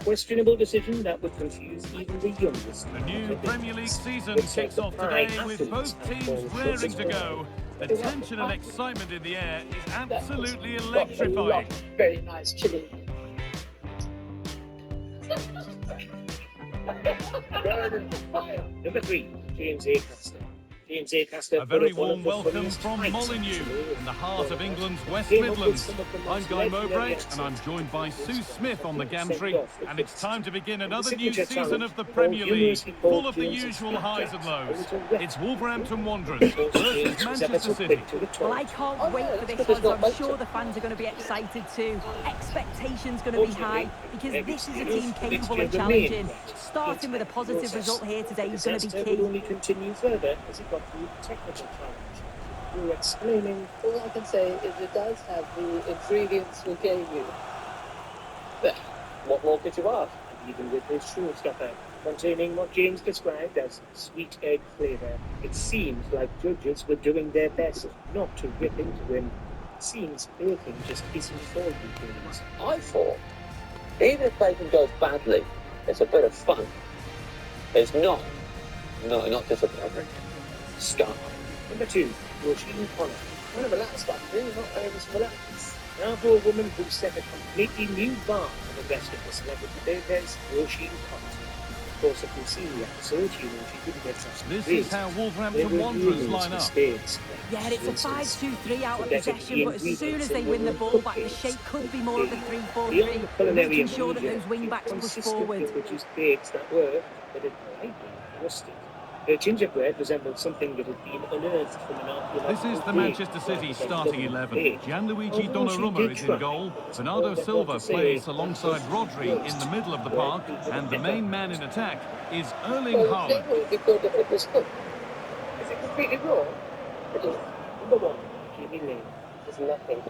questionable decision that would confuse even the youngest. The new Premier League season kicks off today with both teams raring to go. The tension and excitement in the air is absolutely electrifying. Very nice chili. Number 3, James Acaster. James Acaster. A very warm welcome from Molineux, in the heart of England's West Midlands. I'm Guy Mowbray, and I'm joined by Sue Smith on the gantry, and it's time to begin another new season of the Premier League, full of the usual highs and lows. It's Wolverhampton Wanderers versus Manchester City. Well, I can't wait for this one, so I'm sure the fans are going to be excited too. Expectations going to be high, because this is a team capable of challenging. Starting with a positive result here today is going to be key. Will only continue further as it got through the technical challenge. You're exclaiming, All I can say is it does have the ingredients we gave you. But what more could you ask? even with this showstopper, containing what James described as sweet egg flavour. It seems like judges were doing their best not to rip into him. It seems baking just isn't for you things. I thought, even if bacon goes badly, it's a bit of fun. It's not. No, not disappointing. Scar. Number 2, Roisin Connor. Kind of relaxed, but really not able to relax. Now for a woman who set a completely new bar for the rest of the celebrity bakers, Roisin Connor. Of course, if you've seen the episode, you know she didn't get such This is how Wolverhampton Wanderers line up. Yeah, it's a 5-2-3 out of possession, but as soon as they win the ball back, the shape could be more of a 3-4-3, making sure that those wing-backs push forward. Produced bakes that were, but it might be rusted. Her gingerbread resembled something that had been unearthed from an archaeological This is the Manchester City starting 11. Gianluigi Donnarumma is in goal. Bernardo Silva plays alongside Rodri in the middle of the park, and the main man in attack is Erling Haaland. Is it completely wrong? Number 1, Jamie Lane. There's nothing.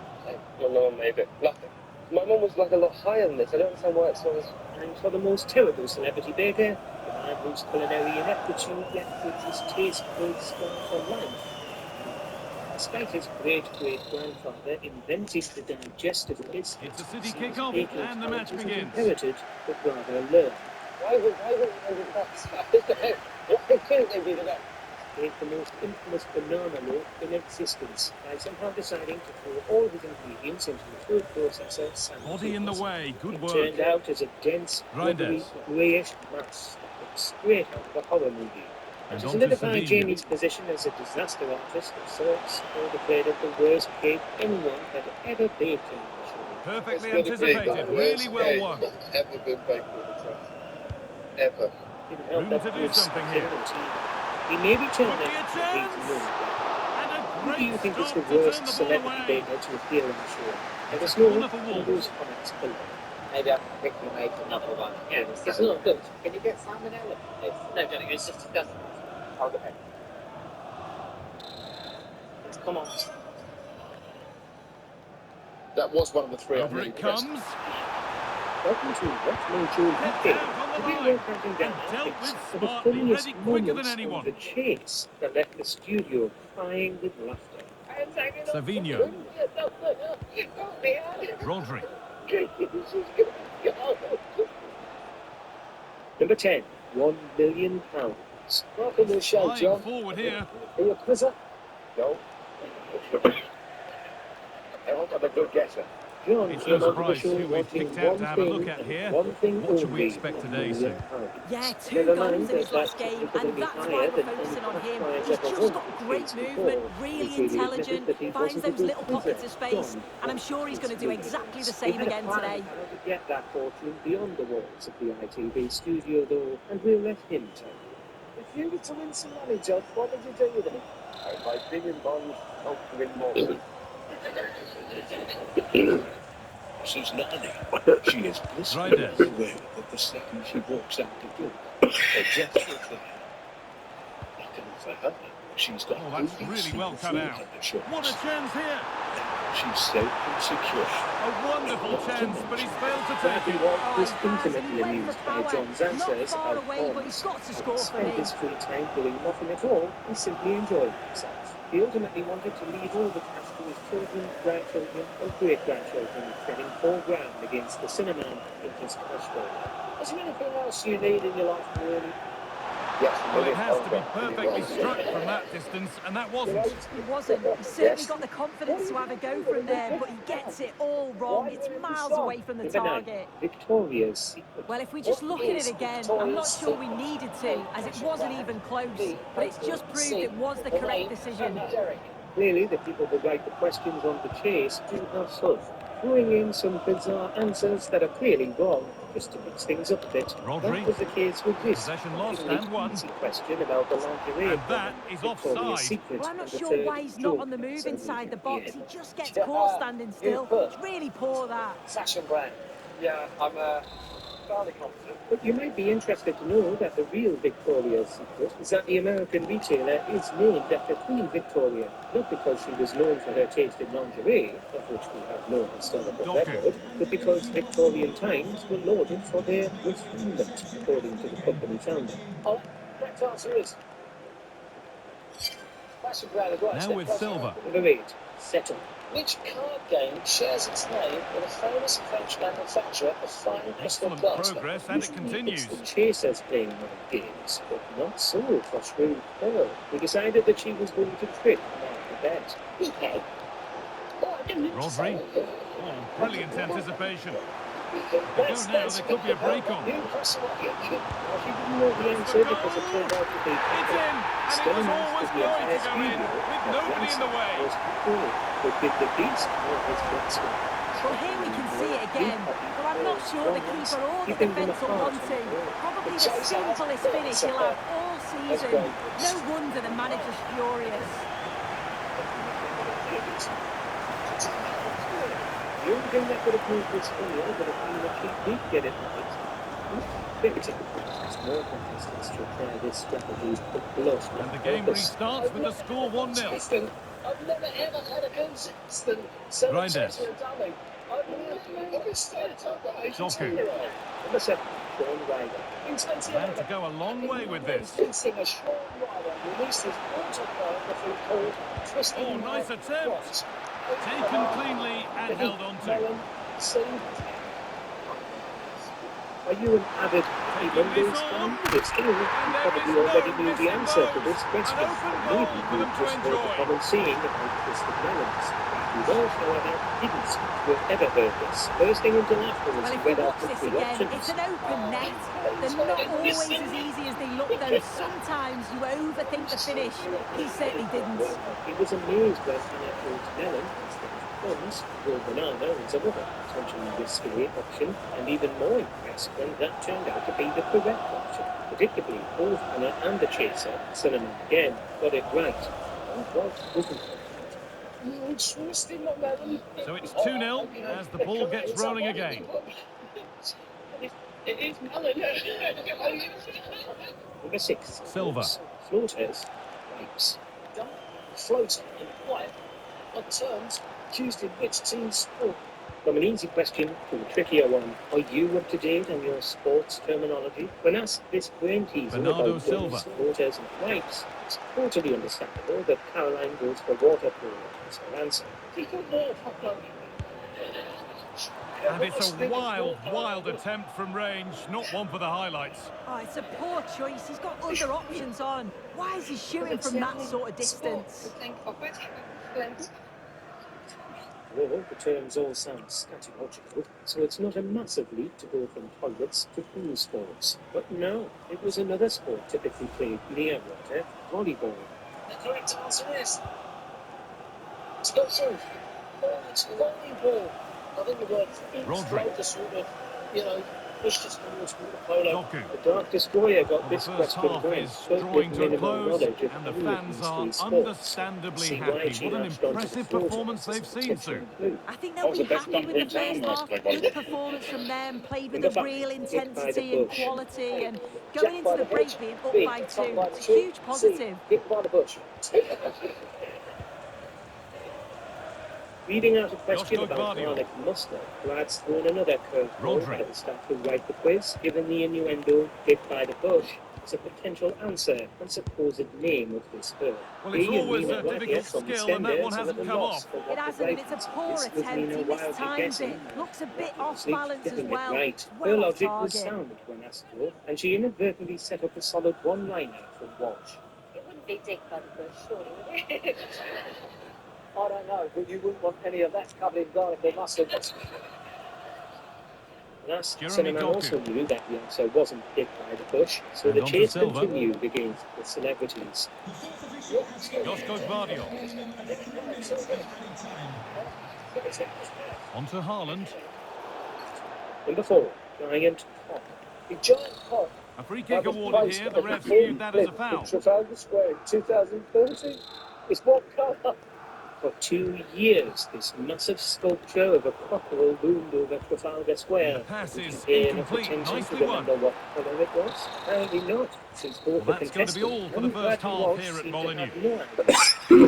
My mum made it. Nothing. My mum was like a lot higher than this. I don't understand why it's not as... And for the most terrible celebrity baker, the man whose culinary ineptitude left with his taste buds scarred for life. Despite his great-great-grandfather inventing the digestive biscuit, It's a City kick-off and the match begins. Inherited, but rather learned. Why would they Why couldn't they be the best? Made the most infamous banana loaf in existence by somehow deciding to throw all his ingredients into the food processor sandwich. Body in the way, good work. Turned out as a dense, rubbery, greyish mass that looks straight out of a horror movie. And To on to solidify Sevilla. Jamie's position as a disaster artist of sorts, or declared it the worst cake anyone had ever baked in the show. Perfectly anticipated, really well won. Ever been baked with a truck. Ever. Didn't help Room that to do Bruce something here. He may be turned Could be a out to chance. be known. And a Who do you great think is stop the to turn worst the ball celebrity away. baker to appear on the show? Let us a know corner for in Wolves. those comments below. Maybe I can quickly make another one. Yeah, It's not good. Can you get salmonella? No, Johnny, it's just disgusting. I'll go ahead. Come on. That was one of the three. Over it comes. Welcome to What Mojo Head UK. down on the Today line. we're counting down And dealt picks with for the smartly, funniest ready quicker than moments anyone. of the chase that left the studio crying with laughter. Savinho. Rodri. Number 10, £1 million. Welcome to the show, Flying John. forward here. Are you a quizzer? No. I'm not a good guesser. John It's came no onto the surprise show who we've wanting picked out one to have a look thing at and here. one thing What should we only, expect today, £1 million. Yeah, 2 Never goals mind in his that last that's game, significantly and that's higher why we're than focusing any on him. past He's players ever just won got great against movement, before. really He clearly admitted intelligent, that he finds wasn't a those good little quizzer. pockets of space, John and I'm sure he's going to do exactly the He same had a again plan today. how to get that fortune beyond the walls of the ITV studio, though, and we'll let him tell you. If you were to win some money, John, what would you do with it? I buy billion bonds, hope to win more. She's nodding. She is blissfully Right there. aware that the second she walks out the door, her jets will fly. Luckily for her, she's got Oh, that's only really well cut out. What a chance here. She's safe and secure. A wonderful chance, but he's failed to take it. Was Oh, he intimately went amused for by power. John's Not answers far about away, but he's bonds. got to score for Spent me. his free time doing nothing at all and simply enjoying himself. He ultimately wanted to leave all the task to his children, grandchildren, or great-grandchildren treading full ground against the Cinnamon in his Australia. Is there anything else you need in your life, really? Yes, Well, it has to be perfectly struck from that distance, and that wasn't. He wasn't. He certainly got the confidence to have a go from there, but he gets it all wrong. It's miles away from the Number 9, target. Victoria's Secret. Well, if we just look at it again, I'm not sure we needed to, as it wasn't even close. But it's just proved it was the correct decision. Clearly, the people who write the questions on the chase do have fun, throwing in some bizarre answers that are clearly wrong, just to mix things up a bit. Rodri. That was the case with this. Possession lost really and one. easy question about the lingerie. And that is Victoria's offside. Secret Well, I'm not and the sure third why he's not on the jewel. move inside the box. He just gets Yeah, caught standing still. you It's really poor, that. Fashion brand. Yeah, I'm fairly confident. But you might be interested to know that the real Victoria's Secret is that the American retailer is named after Queen Victoria, not because she was known for her taste in lingerie, of which we have no historical Doku. record, but because Victorian times were lauded for their refinement, according to the company founder. Oh, correct answer is Fashion brand. I've got to Now step with closer. Silva. Number 8, Settle. Which card game shares its name with a famous French manufacturer of fine crystal Excellent glass? progress, and it continues. It's the chasers playing mind games, but not so for Shrewd Pearl, who decided that she was going to trick Mark the bet. Okay. Oh, I didn't Rodri. Oh, brilliant anticipation. They go now, there could be a break on. She didn't know the answer because it turned out to be It's in, and it was always going to go in, with nobody in the way. But did the beast know his guts? Well, here we can see it again. But I'm not sure the keeper or the defence will want to. Probably the simplest finish he'll have all season. No wonder the manager's furious. The only thing that could have moved this field would have been if he did get it right. Very typical. There's more contestants to apply this strategy, but lost And the game restarts with the score 1-0. I've never ever had a consistent Grinder. Doku. Number 7, Sean Ryder. Man to go a long way with this. Convincing a Sean Ryder released his autobiography called Twisting Oh, nice My attempt. Cross. Taken cleanly and held on to. Melon, Sing, Are you an avid Happy Mondays fan? If so, you probably already knew the answer to this question. Maybe you just heard the common saying about twisted melons. You all, however, didn't seem to have ever heard this. Bursting into laughter as Well, he if we read out watch the this 3 again, options. it's an open net. They're not always as easy as they look, though. Sometimes you overthink the finish. He certainly didn't. He was amazed when Hannah chose melon instead of plums, or banana as another potentially risky option, and even more impressed when that turned out to be the correct option. Predictably, both Hannah and the chaser, Cinnamon again, got it right. Oh, wasn't it? Twisting my melon. So it's 2-0 as the ball gets rolling again. It is melon. Number 6, Silva. Floaters, Wipes. Dark, floating and white on terms used in which team's sport. From an easy question to a trickier one, are you up to date on your sports terminology? When asked this brain teaser Bernardo about Silva. guns, waters and wipes, it's totally understandable that Caroline goes for water polo as her answer. And it's a wild, wild attempt from range, not one for the highlights. Oh, it's a poor choice. He's got other options on. Why is he shooting from that sort of distance? Well, the terms all sound scatological, so it's not a massive leap to go from toilets to pool sports. But no, it was another sport typically played near water, volleyball. The correct answer is Spencer. Oh, it's volleyball. I think the word Rodri. the sort of, pushed us towards water polo. Doku. The Dark Destroyer got Well, this the first question half right, is but drawing with to a minimal close, knowledge of and the any of fans these are three sports. understandably See why happy. she What an latched onto the impressive floaters performance as a they've seen, potential Sue. clue. I think they'll be happy with the first half. Good performance from them, played with a real intensity and quality, and going into the break being up by 2. It's a huge positive. Hit by the bush. Reading out a question Joshua about Gvardiol. garlic mustard, Brad's thrown another curveball Rodri. at the staff who write the quiz, given the innuendo hit by the bush. as a potential answer and supposed name of this bird. Well, it's He and always Nina a Wagner difficult from skill, and that one EastEnders are hasn't at a come loss off. for what It the hasn't, and right it's a answer poor is, with attempt. Nina He wildly mistimes guessing it. and Looks a bit off miraculously balance as getting it well. right. Her Well off logic was target. sound when asked for, and she inadvertently set up a solid one-liner from Walsh. It wouldn't be dick by the bush, surely, would it? I don't know, but you wouldn't want any of that covered in garlic or mustard. Last Jeremy Cinnamon Doku. also knew that the answer wasn't dick by the bush, so And the on to chase Silva. continued against the celebrities. Josko Gvardiol. On to Haaland. Number 4, Giant Pop. The giant pot A free kick was awarded placed here. at The the ref full viewed that as a flip foul. in Trafalgar Square in 2014. It's what colour? For 2 years, this massive sculpture of a cockerel loomed over Trafalgar Square. Pass is Here, enough incomplete. attention to Nicely remember won. what colour it was? Apparently not, since both Well, the that's going to be all contestant for the and first Bradley half Walsh here at seemed to Molineux. have no idea.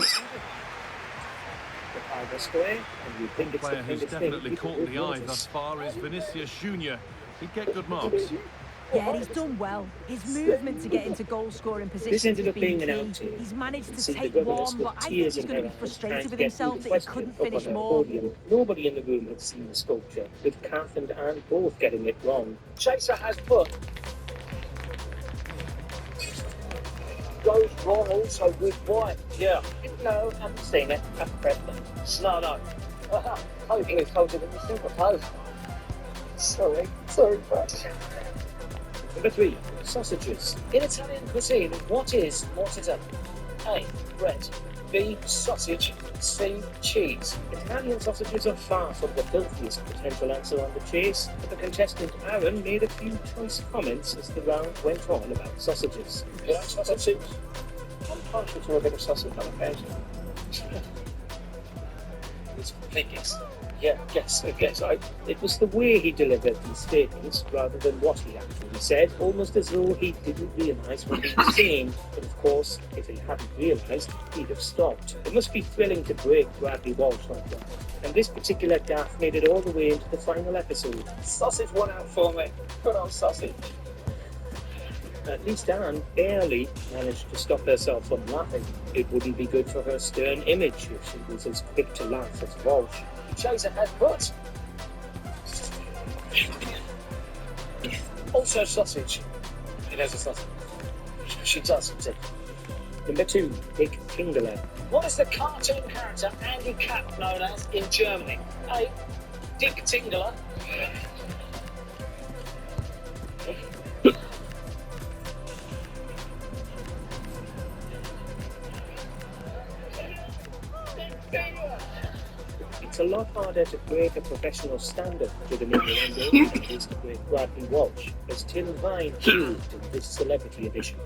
Trafalgar Square, and you think The it's the player kind who's of thing definitely people caught would the eye notice. thus far is Vinicius Junior. He'd get good marks. Yeah, he's done well. His movement to get into goal-scoring This positions ended has up been being an key. outtake. He's managed to See the take governess one, with but I think tears he's in going to her be eyes frustrated trying with to get through himself the that he question couldn't up on finish her more. podium. Nobody in the room had seen the sculpture, with Kath and Anne both getting it wrong. Chaser has put. Goes wrong also with white. Yeah. No, I haven't seen it. I've pressed them. No, no. Hopefully it's colder than the silver pose. Sorry, but. Number 3, sausages. In Italian cuisine, what is martyrdom? A. Bread. B. Sausage. C. Cheese. Italian sausages are far from the filthiest potential answer on the chase, but the contestant Aaron made a few choice comments as the round went on about sausages. You like sausages? I'm partial to a bit of sausage on occasion. It's figures. Yeah, yes. It was the way he delivered these statements rather than what he actually said, almost as though he didn't realise what he was saying. But of course, if he hadn't realised, he'd have stopped. It must be thrilling to break Bradley Walsh like that. And this particular gaffe made it all the way into the final episode. Sausage won out for me. Good old sausage. At least Anne barely managed to stop herself from laughing. It wouldn't be good for her stern image if she was as quick to laugh as Walsh. Chaser has put. Also sausage. It has a sausage. She does indeed. Number 2, Dick Tingler. What is the cartoon character Andy Capp known as in Germany? A. Dick Tingler. It's a lot harder to break a professional standard with an innuendo than it is to break Bradley Walsh, as Tim Vine proved in this celebrity edition.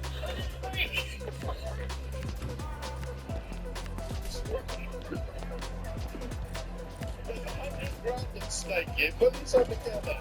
Snake, you put these all together.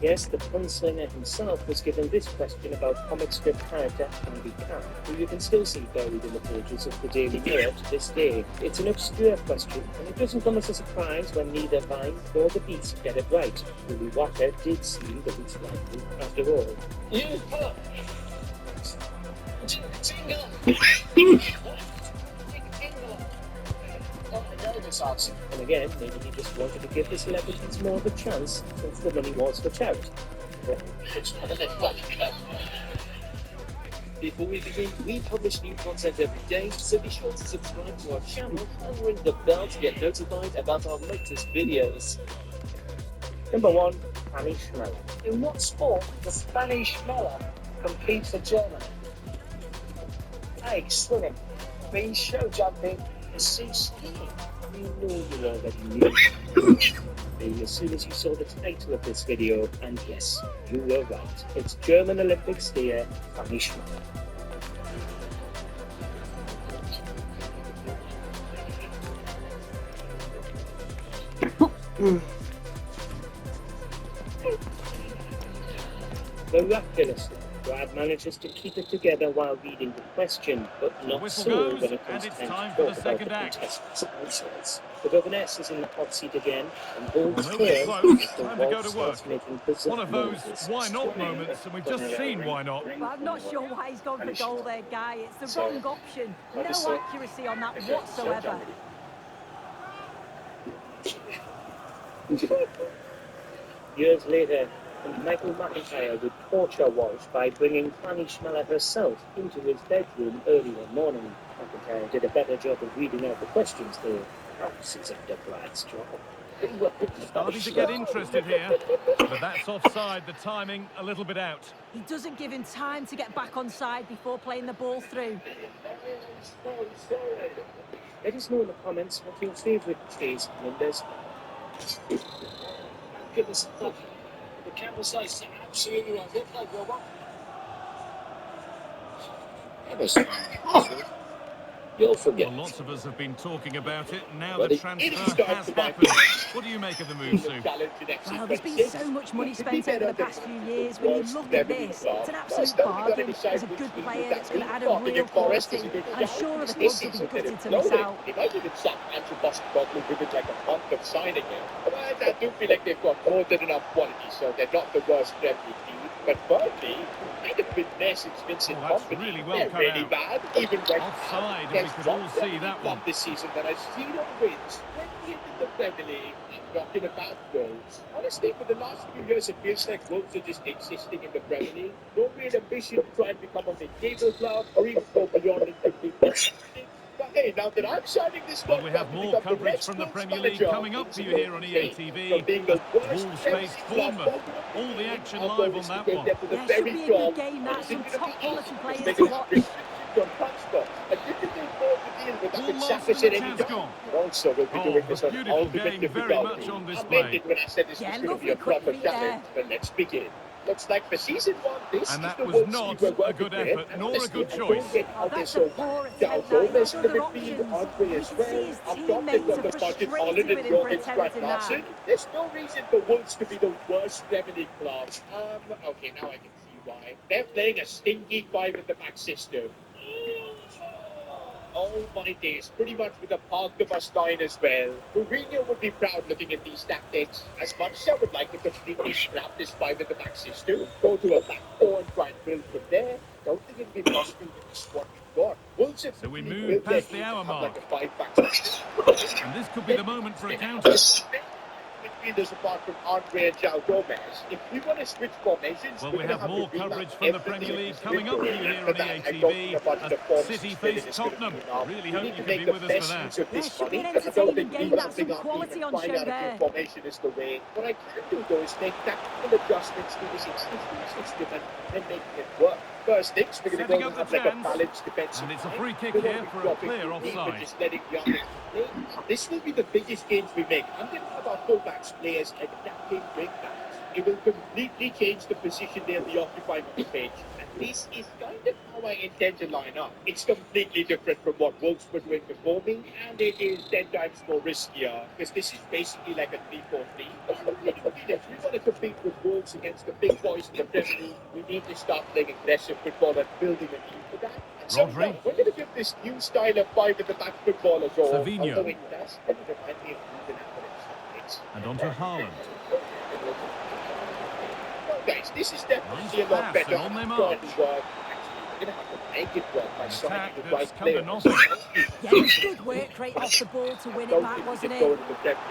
Yes, the gunslinger himself was given this question about comic strip character Andy Capp, who you can still see buried in the pages of the Daily Mirror to this day. It's an obscure question, and it doesn't come as a surprise when neither Vine nor the Beast get it right. Willy Wonka did seem the least likely, after all. You put. Dick Tingler. I know this answer. And again, maybe he just wanted to give the celebrities more of a chance, since the money was for charity. It's not an advice. Before we begin, we publish new content every day, so be sure to subscribe to our channel and ring the bell to get notified about our latest videos. Number 1, Fanny Schmeller. In what sport does Spanish Schmeller compete for Germany? A. Swimming. B. Show jumping. C. Skiing. You know you already knew. Maybe as soon as you saw the title of this video, and yes, you were right. It's German Olympic skier Fanny Schmeller. Miraculously, Brad manages to keep it together while reading the question, but not Whistle so goes, when it comes and it's time time to for talk the about second the act. contestants' answers. The governess is in the hot seat again, and holds Well, nobody firm close. as the Time to go waltz to starts work. making bizarre One of those noises. why not moments, and we've just seen why not. But I'm not sure why he's gone for goal there, Guy. It's the wrong option. No accuracy on that whatsoever. Years later, and Michael McIntyre would torture Walsh by bringing Fanny Schmeller herself into his bedroom early one morning. McIntyre did a better job of reading out the questions, though. Perhaps it's under Brad's job. Starting to get interested here, but that's offside. The timing a little bit out. He doesn't give him time to get back on side before playing the ball through. Let us know in the comments what your favourite phrase members. Goodness, look. The camera says absolutely right. Look like Robert. You'll forget. Well, lots of us have been talking about it. Now Well, the it transfer starts has to buy- happened. What do you make of the move, Sue? Well, there's been so much money spent over the past few years. When you look at this, it's an absolute bargain. He's a good player that's going to add a real quality. And I'm sure the clubs will be gutted to miss out. They might even sack Andrew Postecoglou with it like a month of signing him. But I do feel like they've got more than enough quality, so they're not the worst Premier team. But Burnley might have been there since Vincent Oh, that's Kompany. really well They're cut really out. bad. Even when Offside, and we could all see that one. this season that has 0 wins, 20th in the Premier League, and knocking about goals. Honestly, for the last few years, it feels like Wolves are just existing in the Premier League. No real ambition to try and become a mid-table club or even go beyond and compete. But hey, now that I'm signing this Well, one, we have more coverage from the Premier League coming up for you here on EA TV. Wolves face Bournemouth. All the action live on that one. Yeah, should be a good game, that. Some top quality players to watch. All lost and the chance gone. Also, we'll be doing this Oh, on beautiful Ultimate game, very much on I display. meant it when I said this Yeah, was going to be lovely a quick proper feet challenge, there. but let's begin. Looks like for season 1, this And is that the was Wolves not team we're a working good with. effort, And nor a honestly, good I choice. don't get how Oh, they're that's so a poor Dow attempt now. He Gomez had in the other midfield, options. Andre You as can well. see his Up top, teammates they've got are the budget frustrated Holland with and him for Jordan Grant attempting that. Larson. There's no reason for Wolves to be the worst Premier League club. Okay, now I can see why. They're playing a stinky 5-at-the-back system. Oh my days, pretty much with a park the bus line as well. Mourinho would be proud looking at these tactics. As much as I would like to completely scrap this 5-at-the-back system, go to a back 4 and try and build from there, don't think it'd be possible with the squad we've got. Wolves have So we really move built their past the team to hour have mark. like a 5-back system. And this could be the moment for a counter. Midfielders apart from Andre and João Gomez. If we want to switch formations, Well, we're we gonna have more to revamp coverage from the everything Premier League in coming up for you here For on that, EA I don't TV. think a bunch of the form City spinning face is gonna be Tottenham. enough. Really We hope need you to can make be the with us for best that. use of Yeah, this should be money. an I don't entertaining think game. revamping That's some our team quality and on finding show out a there. new formation is the way. What I can do though is make tactical adjustments to this existing system and then making it work. First things, we're going to Setting go up and the have like a chance. balanced defensive And it's a line. free kick We won't here be for a dropping clear too deep and offside. just letting young play. This will be the biggest change we make. I'm going to have our fullbacks players attacking wingbacks. It will completely change the position they'll be occupying on the pitch. And this is kind of how I intend to line up. It's completely different from what Wolves were doing before me, and it is 10 times more riskier, because this is basically like a 3-4-3. But I really feel if we want to compete with Wolves against the big boys in the Premier League, we need to start playing aggressive football and building a team for that. And so Rodri. we're going to give this new style of 5-at-the-back football a go. Savinho. Although it does kind of remind me of Ruben Amorim's. And on to Haaland. Well, guys, this is definitely Nice a lot pass, better. and on they Trying march. to work. Actually, we're going to have to make it work by An signing attack the that's right come to player. nothing. Yeah, it was good work rate off the ball to win it back, wasn't it?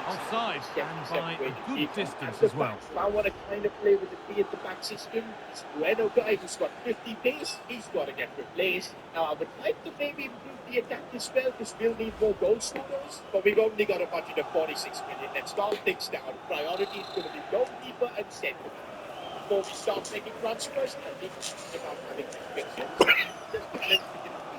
Offside, and by a good distance as well. I want to kind of play with the 3-at-the-back system. This Bueno guy who's got 50 pace, he's got to get replaced. Now, I would like to maybe improve the attack as well, because we'll need more goal scorers. But we've only got a budget of 46 million. Let's calm things down. Priority is going to be goalkeeper and centre back. Before we start making transfers, I think about having restrictions.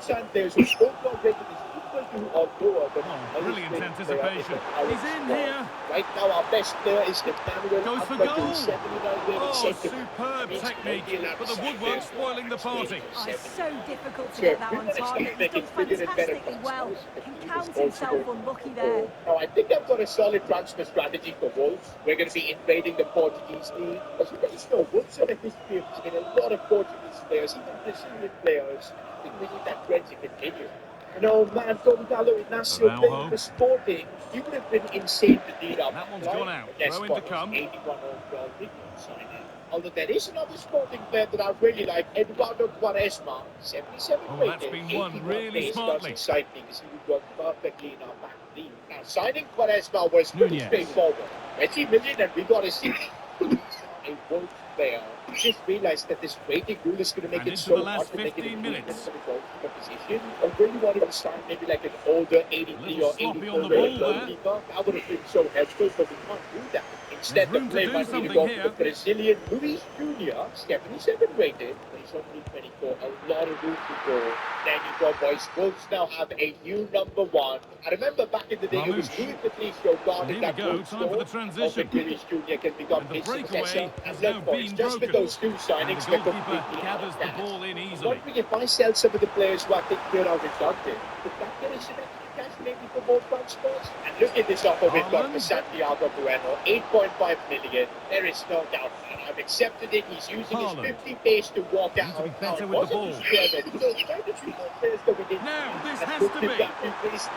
Some players whose overall rating is equal to or lower than Oh, brilliant anticipation. He's in here. Right now, our best player is Emmanuel Goes for Agbadou, goal. 79 there in Oh, centre. superb technique, but the woodwork spoiling the party. Oh, it's so difficult to So get that we on want to start target. He's making done bigger and better fantastically transfers. well. The Can team count is also himself going unlucky to there. goal. Now, I think I've got a solid transfer strategy for Wolves. We're going to be invading the Portuguese league. As you guys know, Wolves have a history of getting a lot of Portuguese players, even Brazilian players. I think we need that trend to continue. You know, man, Gonzalo Inacio Araujo. playing for Sporting, he would have been insane to lead up. That one's right? gone out. But guess Throw in what? to come. 81 overall, did not sign it. Although there is another Sporting player that I really like, Eduardo Quaresma, 77 Oh, rated, that's been won 81 really pace, smartly. does excite me because he would work perfectly in our back league. Now, signing Quaresma was pretty Nunez. straightforward. 20 million and we got a a Wolves player. I just realized that this waiting rule is going to make And it into so the last hard to make it 15 minutes. for the goalkeeper position. I really wanted to sign maybe like an older 83 Little or sloppy 84 on the ball rated there. goalkeeper. That would have been so helpful, but we can't do that. Instead, the room to play do might be to something go here. for the Brazilian Luis Junior, 77 rated, but he's only 24. A lot of room to go. There you go, boys. Wolves now have a new number one. I remember back in the day, it was Mamouche. Louis Patricio guarding Here we that go, Wolves time for the goal. transition. Hoping Luis Junior can become And the his breakaway successor. has And now look, boys, been just with broken. those two And signings, the they're goalkeeper completely gathers the outclassed. ball in I'm easily. wondering if I sell some of the players who I think could are redundant, would that get us an extra cash maybe for more transfers? And look at this offer we've got for Haaland. Santiago Bueno, 8.5 million. There is no doubt, and I've accepted it. He's using his Haaland. 50 pace to walk Need out. to be better Now, with the wasn't ball. his player that he was trying to treat those players that we didn't. Now, this And has look to at be. that, he's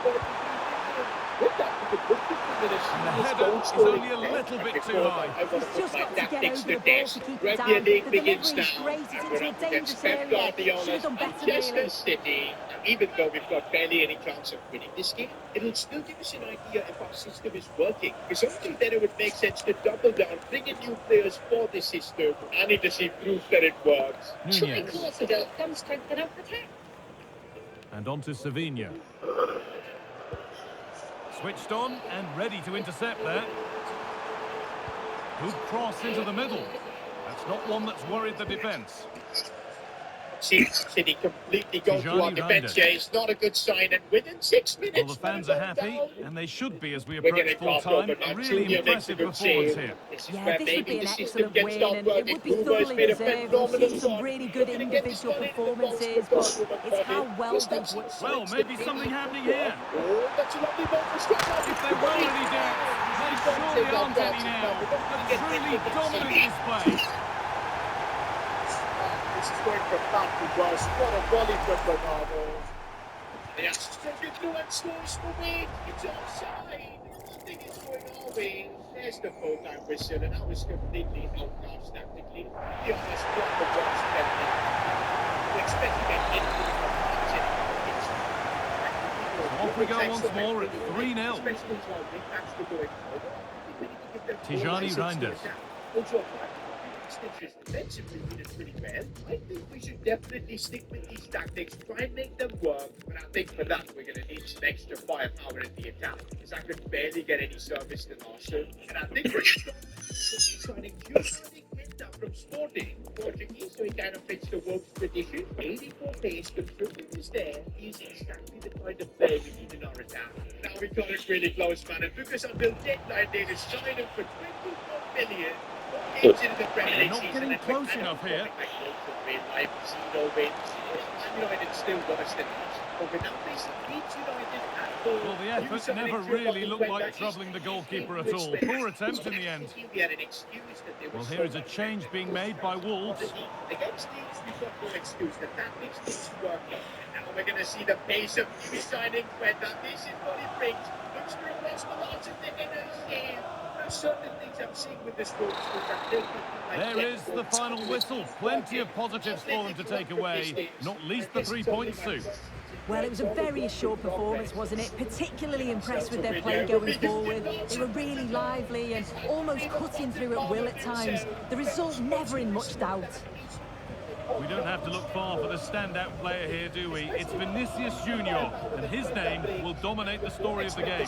with that, we could look at the And the header is only a little bit too high. I want to He's put just my got to get tactics over to the ball test. to keep it Premier down. League The begins delivery is now. great. It's And into we're a up against dangerous Pep area. Should have Guardiola's done better, Manchester really. City. And even though we've got barely any chance of winning this game, it'll still give us an idea if our system is working. Because only then it would make sense to double down, bring in new players for the system. I need to see proof that it works. Try Nunez. Portugal, come strengthen up attack. And on to Savinho. Switched on and ready to intercept there. Good cross into the middle. That's not one that's worried the defence. City completely go to Tijani our defence Reinders. here. It's not a good sign. And within 6 minutes, Well, the fans are happy, and they should be as we we're approach getting full off time. over A now. really Junior makes a impressive good performance save. here. This is Yeah, where this maybe would be the an system excellent can win, start and it working. would be Hoover's thoroughly made a deserved. We've phenomenal seen some run. really good Looking to get this individual one in the box performances, for but Dortmund it's for how him. well Just they've have some worked. Well, signs maybe that something really happening could here. work. Oh, that's a lovely ball for Scotland. If there were any doubts, there surely aren't any now. A truly dominant display. This is going from back to Ross. What a volley from Bernardo. The assistant through and scores for Wade. It's offside. Nothing is going our way. There's the full-time whistle, and I was completely outclassed tactically. To be honest, what the Ross better. We expect to get anything from Off we go once more at 3-0. Especially as our wing-backs were going forward. I think we need to give them Tijani more license to Reinders. attack. Also, stitches defensively we did pretty well. I think we should definitely stick with these tactics, try and make them work, but I think for that we're going to need some extra firepower in the attack, because I could barely get any service to Marshall, and I think we're signing Giovanni Quinta from Sporting, Portuguese, so he kind of fits the Wolves tradition. 84 pace, controlling is there. He's exactly the kind of player we need in our attack. Now we got it really close, man, and because until deadline day to sign him for 24 million. They're not getting close enough here. Well, the effort never really looked like troubling the goalkeeper at all. Poor attempt in the end. Well, here is a change being made by Wolves. Against Leeds, we've got no excuse. The tactics need to work. And now we're going to see the pace of new signing Quetta. This is what it brings. Looks for a best balance of the inner game. Certain things I'm seeing with this Wolves, which I don't think There is the final whistle. Plenty of positives for them to take away, not least the 3 points, Sue. Well, it was a very assured performance, wasn't it? Particularly impressed with their play going forward. They were really lively and almost cutting through at will at times. The result never in much doubt. We don't have to look far for the standout player here, do we? It's Vinicius Junior, and his name will dominate the story of the game.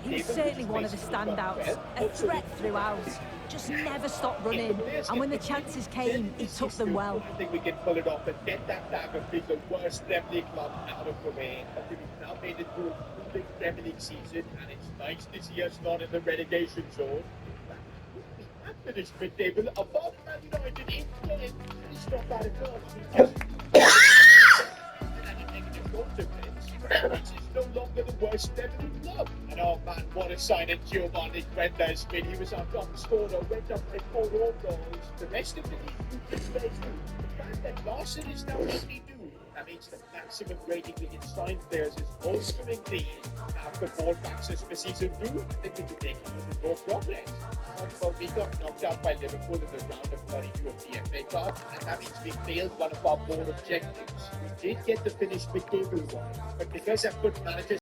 He's certainly one of the standouts, a threat throughout. Just never stopped running, and when the chances came, he took them well. I think we can pull it off and get that bag of being the worst Premier League club out of the way. I think we've now made it through a big Premier League season, and it's nice to see us not in the relegation zone. We have finished mid-table above Man United in 10th. It's not bad at all. It's no longer the worst Premier League club. And oh man, what a signing Giovanni Quenda has been. He was our top scorer, went up by 4 own goals. The rest of the league did very good. The fact that Larson is now 52, that means the maximum rating we can sign players is also clean. Now for ball access for season 2, I think we can make even more progress. Well, we got knocked out by Liverpool in the round of 32 of the FA Cup, and that means we failed one of our board objectives. We did get the finish mid-table one, but because our good managers